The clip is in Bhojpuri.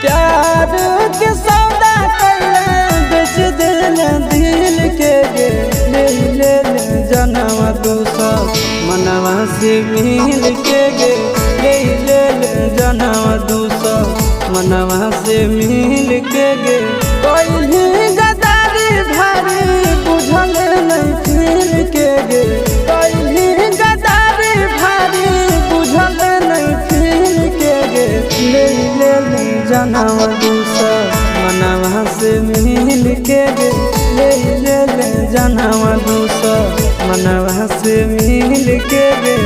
प्यार के सौदा कैले बेच देले दिल के गे ले ले जनवा दूसर मनवा से मिल के गे ले ले जनवा दूसर मनवा से मिल के गे कोई गदारी भारी बुझल नहीं फिर के गे कोई गदारी भारी बुझल नहीं फिर के गे ले ले जनवा दूसर मनवा से मिल के गे ले ले जनवा दूसर मनवा से मिल के गे।